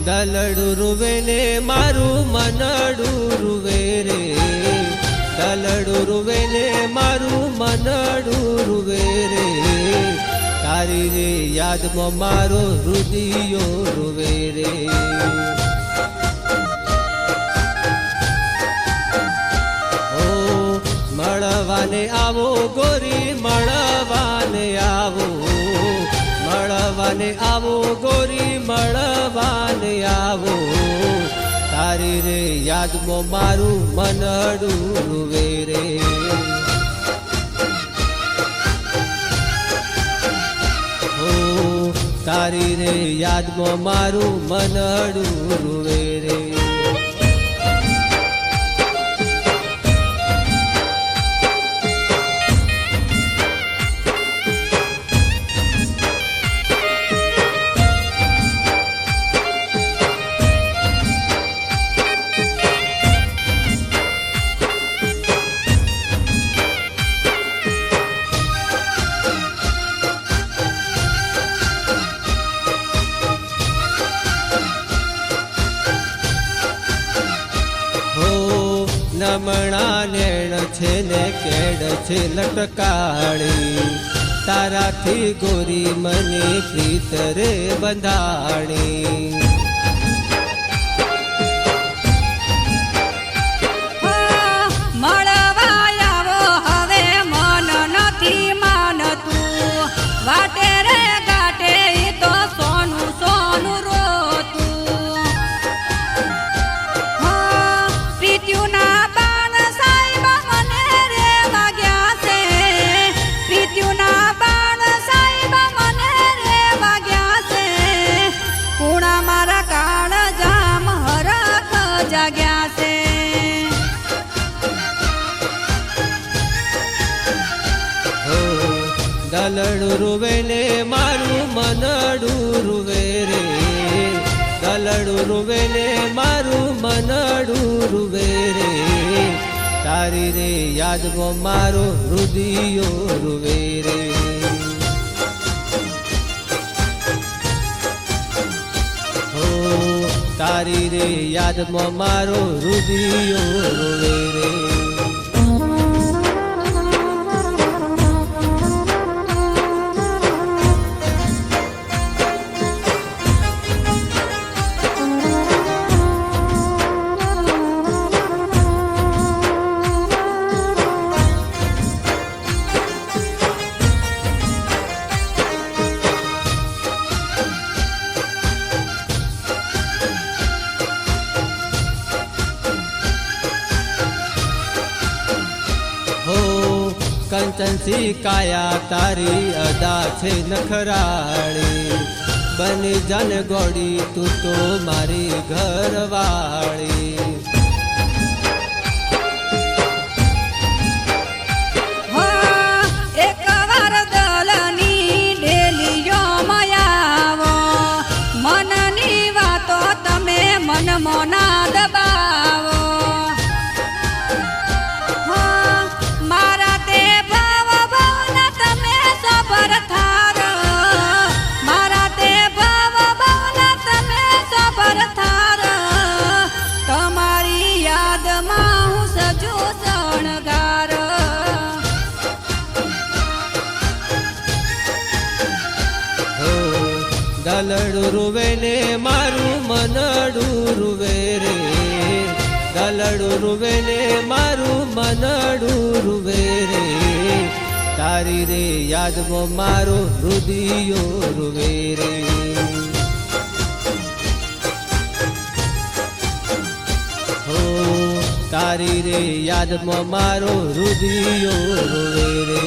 દલડું રૂવે ને મારું મનડું રૂવે રે, દલડું રૂવે ને મારું મનડું રૂવે રે, તારી રે યાદમાં મારો હૃદયો રૂવે રે. ઓ મળવાને આવો ગોરી, મળવાને આવો, મળવાને આવો ગોરી, મળવાને આવો, તારી રે યાદમાં મારું મનડું રૂવે રે. હો તારી રે યાદમાં મારું મનડું રૂવે રે. નમણા નેણ છે ને કેડ છે લટકાણી, તારાથી ગોરી મને પ્રીત રે બંધાણી. મળવા આવો હવે મન નથી માનતું, વાટે રે ગાટે તો સોનું સોનું રોતું. પ્રીત્યુના જાગ્યા છે. હો દલડું રૂવે ને મારું મનડું રૂવે રે, દલડું રૂવે ને મારું મનડું રૂવે રે, તારી રે યાદમાં મારો હૃદયો રૂવે રે. તારી રે યાદમાં મારો હૃદયો રોવે રે. કંચનસી કાયા તારી અદા છે નખરાળી, બની જન ગોડી તું તો મારી ઘરવાળી. એકવાર દલની ડેલીઓ મયાવો, મનની વાતો તમે મન મોના દબાવો. દલડું રૂવે ને મારું મનડું રૂવે રે, દલડું રૂવે ને મારું મનડું રૂવે રે, તારી રે યાદમાં મારો હૃદયો રૂવે રે. હો તારી રે યાદમાં મારો હૃદયો રૂવે રે.